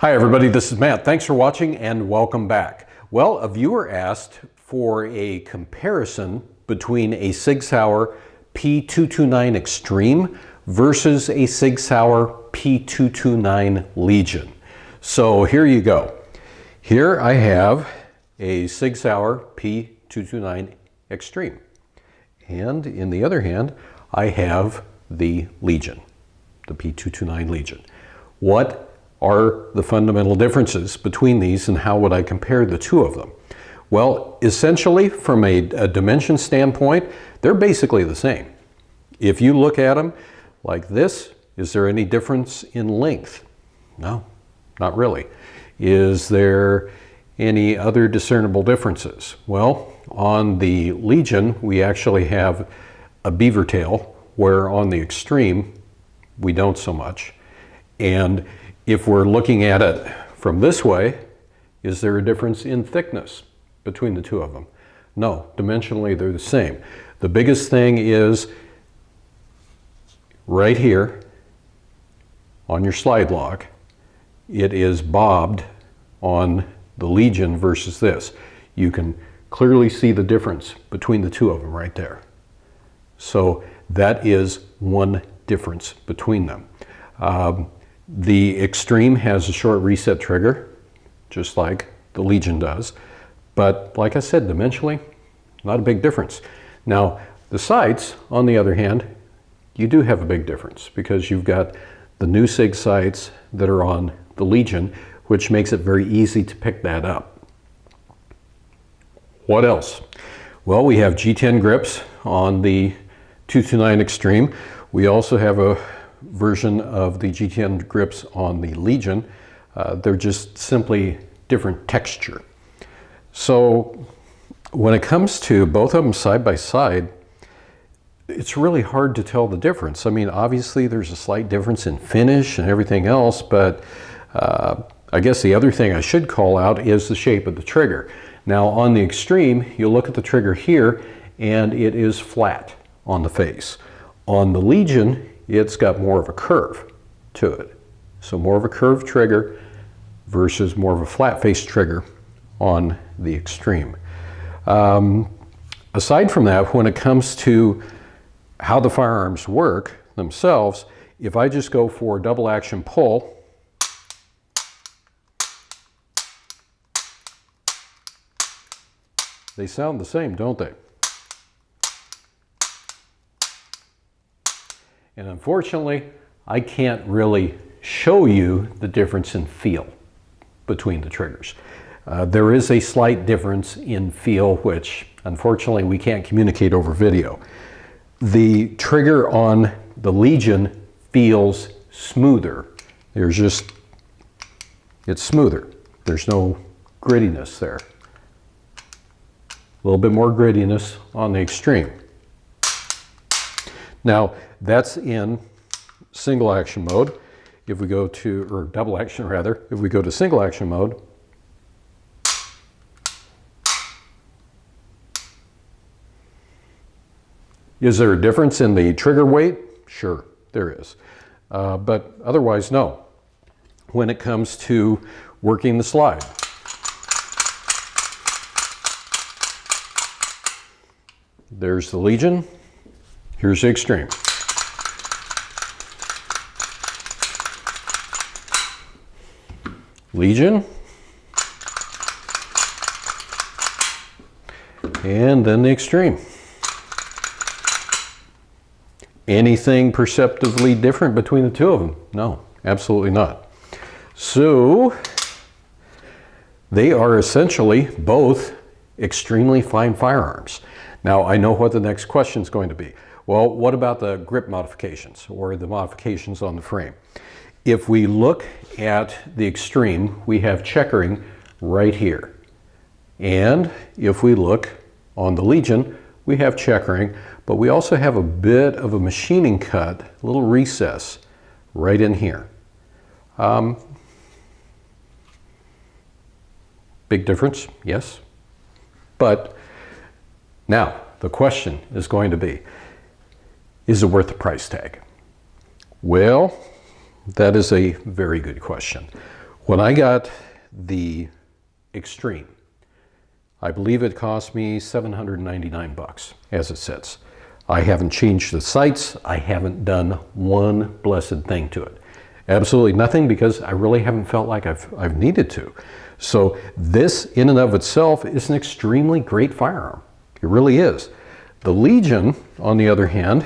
Hi everybody, this is Matt. Thanks for watching and welcome back. Well, a viewer asked for a comparison between a Sig Sauer P229 Extreme versus a Sig Sauer P229 Legion. So here you go. Here I have a Sig Sauer P229 Extreme. And in the other hand, I have the Legion, the P229 Legion. What are the fundamental differences between these and how would I compare the two of them? Well, essentially from a dimension standpoint, they're basically the same. If you look at them like this, is there any difference in length? No, not really. Is there any other discernible differences? Well, on the Legion, we actually have a beaver tail, where on the Extreme, we don't so much. And if we're looking at it from this way, is there a difference in thickness between the two of them? No, dimensionally they're the same. The biggest thing is right here on your slide lock, it is bobbed on the Legion versus this. You can clearly see the difference between the two of them right there. So that is one difference between them. The Extreme has a short reset trigger, just like the Legion does. But like I said, dimensionally, not a big difference. Now, the sights, on the other hand, you do have a big difference because you've got the new Sig sights that are on the Legion, which makes it very easy to pick that up. What else? Well, we have G10 Grips on the 229 Extreme. We also have a version of the G10 Grips on the Legion. They're just simply different texture. So when it comes to both of them side by side, it's really hard to tell the difference. I mean, obviously there's a slight difference in finish and everything else, but I guess the other thing I should call out is the shape of the trigger. Now on the Extreme, you look at the trigger here and it is flat on the face. On the Legion, it's got more of a curve to it. So more of a curved trigger versus more of a flat face trigger on the Extreme. Aside from that, when it comes to how the firearms work themselves, if I just go for double action pull, they sound the same, don't they? And unfortunately, I can't really show you the difference in feel between the triggers. There is a slight difference in feel, which unfortunately we can't communicate over video. The trigger on the Legion feels smoother. It's smoother. There's no grittiness there. A little bit more grittiness on the Extreme. Now, that's in single action mode. If we go to, or double action rather, if we go to single action mode, is there a difference in the trigger weight? Sure, there is. But otherwise, no. When it comes to working the slide. There's the Legion. Here's the Extreme. Legion. And then the Extreme. Anything perceptively different between the two of them? No, absolutely not. So they are essentially both extremely fine firearms. Now I know what the next question is going to be. Well, what about the grip modifications or the modifications on the frame? If we look at the Extreme, we have checkering right here. And if we look on the Legion, we have checkering, but we also have a bit of a machining cut, a little recess right in here. Big difference, yes. But now the question is going to be, is it worth the price tag? Well, that is a very good question. When I got the Extreme, I believe it cost me $799 as it sits. I haven't changed the sights. I haven't done one blessed thing to it. Absolutely nothing, because I really haven't felt like I've needed to. So this in and of itself is an extremely great firearm. It really is. The Legion, on the other hand,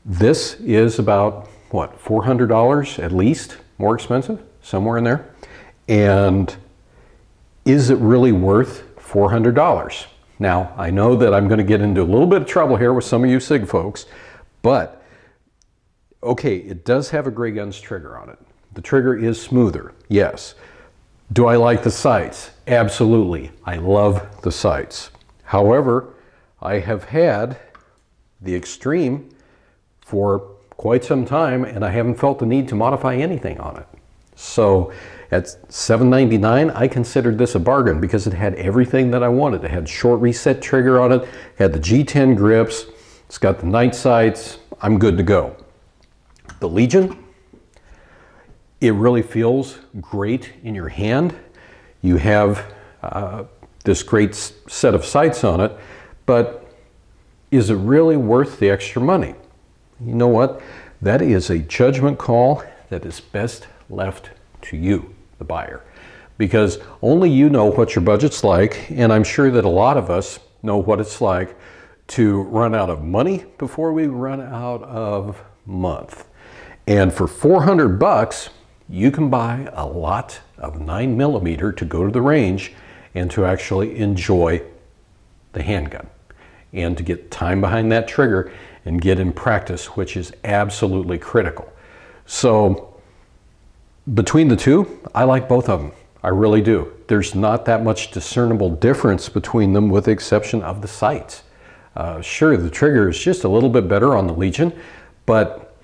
this is about, what, $400 at least, more expensive, somewhere in there. And is it really worth $400? Now, I know that I'm going to get into a little bit of trouble here with some of you SIG folks, but okay, it does have a Gray Guns trigger on it. The trigger is smoother, yes. Do I like the sights? Absolutely. I love the sights. However, I have had the Extreme for quite some time, and I haven't felt the need to modify anything on it. So at $799, I considered this a bargain because it had everything that I wanted. It had short reset trigger on it, had the G10 grips, it's got the night sights. I'm good to go. The Legion, it really feels great in your hand. You have this great set of sights on it, but is it really worth the extra money? You know what? That is a judgment call that is best left to you, the buyer, because only you know what your budget's like, and I'm sure that a lot of us know what it's like to run out of money before we run out of month. And for $400, you can buy a lot of 9mm to go to the range and to actually enjoy the handgun and to get time behind that trigger and get in practice, which is absolutely critical. So between the two, I like both of them. I really do. There's not that much discernible difference between them, with the exception of the sights. Sure, the trigger is just a little bit better on the Legion, but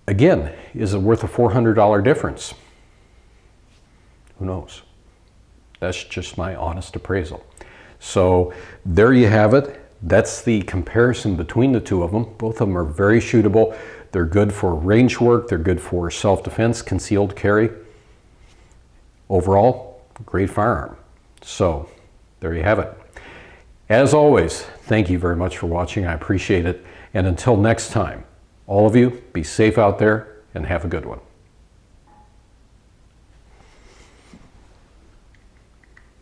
again, is it worth a $400 difference? Who knows? That's just my honest appraisal. So there you have it. That's the comparison between the two of them. Both of them are very shootable. They're good for range work. They're good for self-defense, concealed carry. Overall, great firearm. So there you have it. As always, thank you very much for watching. I appreciate it. And until next time, all of you, be safe out there and have a good one.